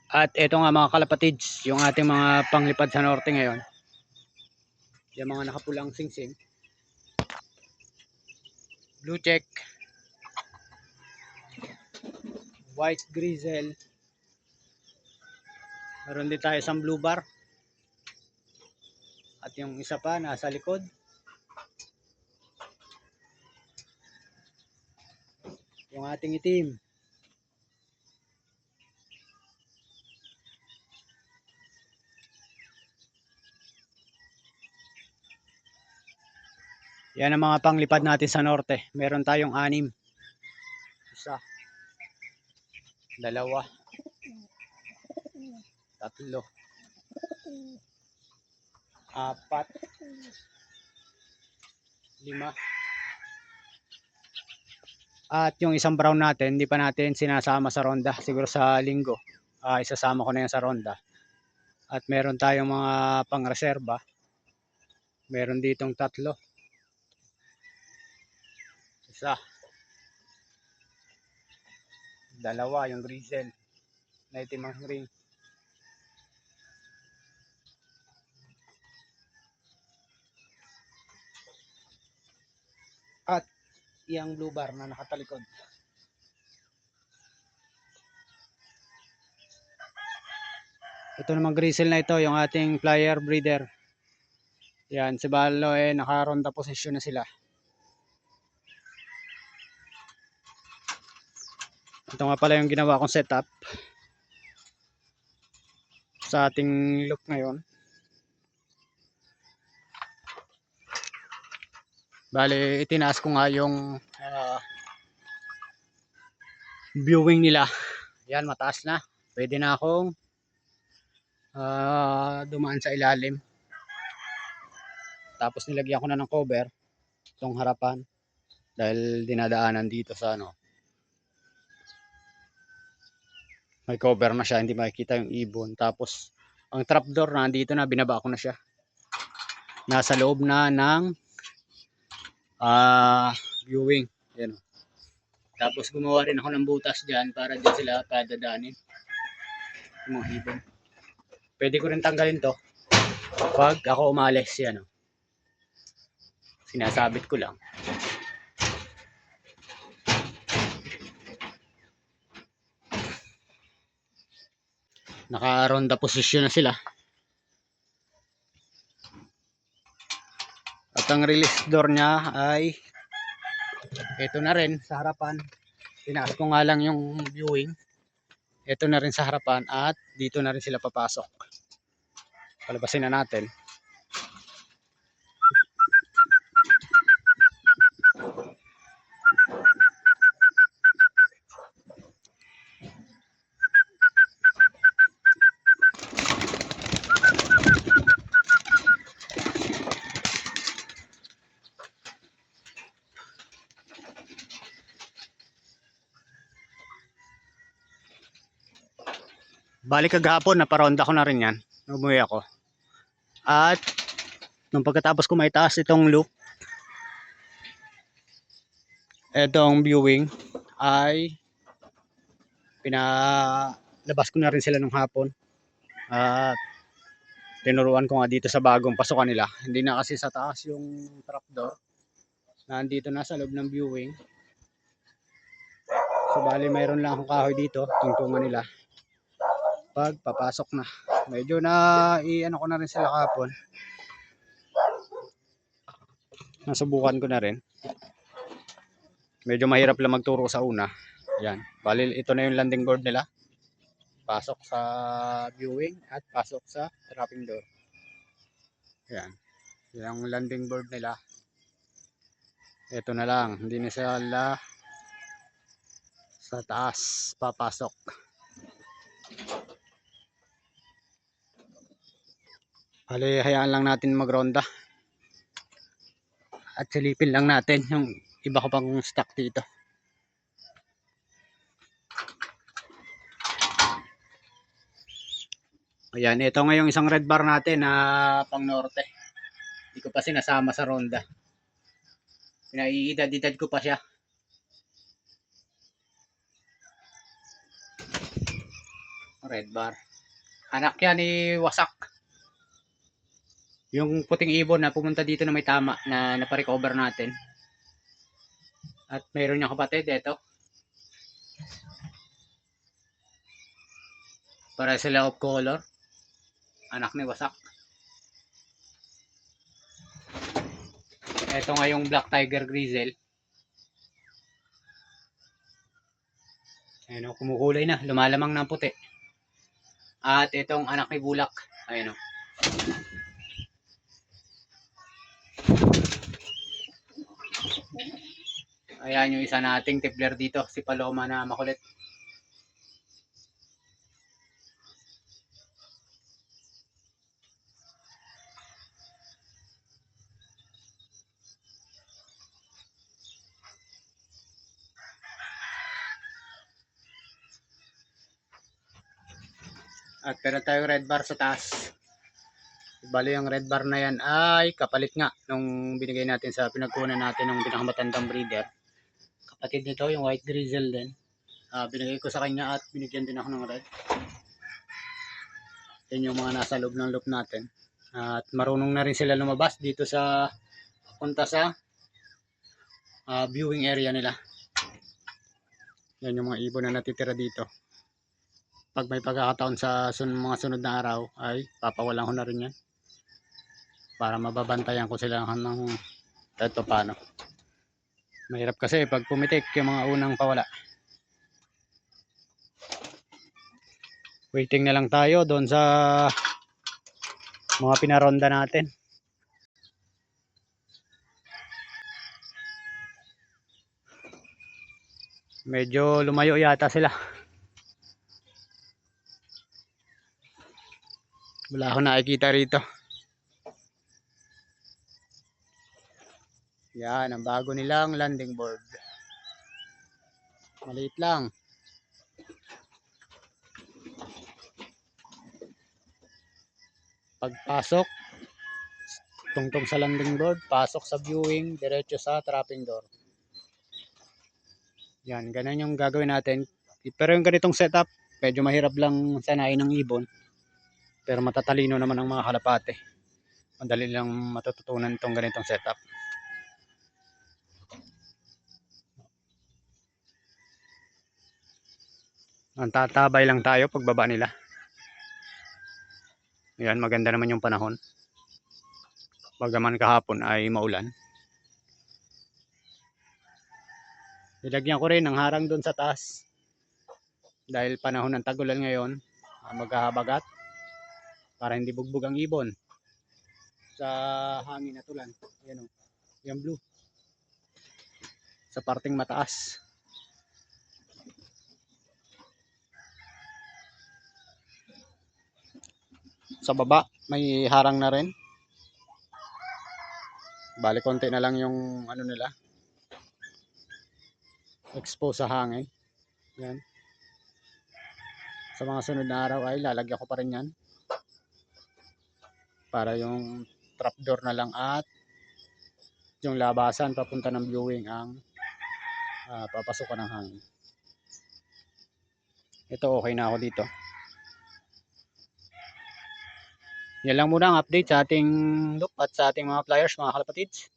At ito nga mga kalapatids, yung ating mga panglipad sa norte ngayon. Yung mga nakapulang singsing. Blue check, white grizzle. Meron din tayo isang blue bar. At yung isa pa nasa likod. Yung ating itim. Yan ang mga panglipad natin sa norte. Meron tayong 6. Isa, dalawa, tatlo, apat, 5. At yung isang brown natin, hindi pa natin sinasama sa ronda. Siguro sa linggo, isasama ko na yan sa ronda. At meron tayong mga pangreserba. Meron ditong 3. Isa, dalawa, yung grizzle na itim ang ring. At yung blue bar na nakatalikod. Ito namang grizzle na ito, yung ating flyer breeder. Yan, si Balo nakaronda posisyon na sila. Ito nga pala yung ginawa kong setup sa ating loop ngayon. Bale, itinaas ko nga yung viewing nila. Yan, mataas na. Pwede na akong dumaan sa ilalim. Tapos nilagyan ko na ng cover itong harapan dahil dinadaanan dito sa may cover na siya, hindi makikita yung ibon. Tapos ang trapdoor nandito na, binaba ko na siya. Nasa loob na ng viewing. Yan. Tapos gumawa rin ako ng butas dyan para dyan sila padadaanin yung mga ibon. Pwede ko rin tanggalin to pag ako umalis. Yan. Sinasabit ko lang. Naka-ronda posisyon na sila. At ang release door niya ay ito na rin sa harapan. Tinaas ko nga lang yung viewing. Ito na rin sa harapan at dito na rin sila papasok. Palabasin na natin. Balik kagahapon, naparonda ko na rin yan. Umuwi ako. At nung pagkatapos ko maitaas itong loop, itong viewing, ay pinalabas ko na rin sila nung hapon. At tinuruan ko nga dito sa bagong pasukan nila. Hindi na kasi sa taas yung trapdoor. Nandito na sa loob ng viewing. So bali mayroon lang akong kahoy dito, tungtungan nila. Pag papasok na. Medyo na i-ano ko na rin sila kahapon. Nasubukan ko na rin. Medyo mahirap lang magturo sa una. Yan. Bali ito na yung landing board nila. Pasok sa viewing at pasok sa trapping door. Yan. Yung landing board nila. Ito na lang. Hindi na sila sa taas papasok. Bali, hayaan lang natin magronda. At silipin lang natin yung iba ko pang stock dito. Ayan, ito nga yung isang red bar natin na pang norte. Hindi ko pa sinasama sa ronda. Pinaiidad-idad ko pa siya. Red bar. Anak yan ni Wasak. Yung puting ibon na pumunta dito na may tama na naparecover natin. At mayroon niyang kapatid, ito. Para sila of color. Anak ni Wasak. Ito nga yung Black Tiger Grizzle. Ayun o, kumukulay na. Lumalamang ng puti. At itong anak ni Bulak. Ayun o. Ayan yung isa nating tippler dito. Si Paloma na makulit. At pero tayo red bar sa taas. Bali yung red bar na yan ay kapalit nga nung binigay natin sa pinagkunan natin ng pinakamatandang breeder. Kapatid nito yung white grizzle din. Binigay ko sa kanya at binigyan din ako ng red. Yan yung mga nasa loob ng loop natin. At marunong na rin sila lumabas dito sa punta sa viewing area nila. Yan yung mga ibon na natitira dito. Pag may pagkakataon sa mga sunod na araw ay papawalan ko na rin yan. Para mababantayan ko sila ng ito paano. Mahirap kasi pag pumitik yung mga unang pawala. Waiting na lang tayo doon sa mga pinaronda natin. Medyo lumayo yata sila. Wala akong nakikita rito. Yan, ang bago nilang landing board. Maliit lang. Pagpasok, tungtong sa landing board, pasok sa viewing, diretso sa trapping door. Yan, ganun yung gagawin natin. Pero yung ganitong setup, medyo mahirap lang sanayin ng ibon. Pero matatalino naman ang mga kalapate. Madali lang matututunan itong ganitong setup. Ang tatabay lang tayo pagbaba nila. Yan, maganda naman yung panahon. Bagaman kahapon ay maulan. Nilagyan ko rin ng harang doon sa taas. Dahil panahon ng tagulan ngayon, maghahabagat para hindi bugbog ang ibon sa hangin at ulan. Yan o, yung blue. Sa parting mataas. Sa baba, may harang na rin. Bali, konti na lang yung ano nila. Expose sa hangin. Yan. Sa mga sunod na araw ay lalagyan ko pa rin yan. Para yung trapdoor na lang at yung labasan papunta ng viewing ang papasukan ng hangin. Ito okay na ako dito. Yan lang muna ang update sa ating loop at sa ating mga flyers mga kalapatids.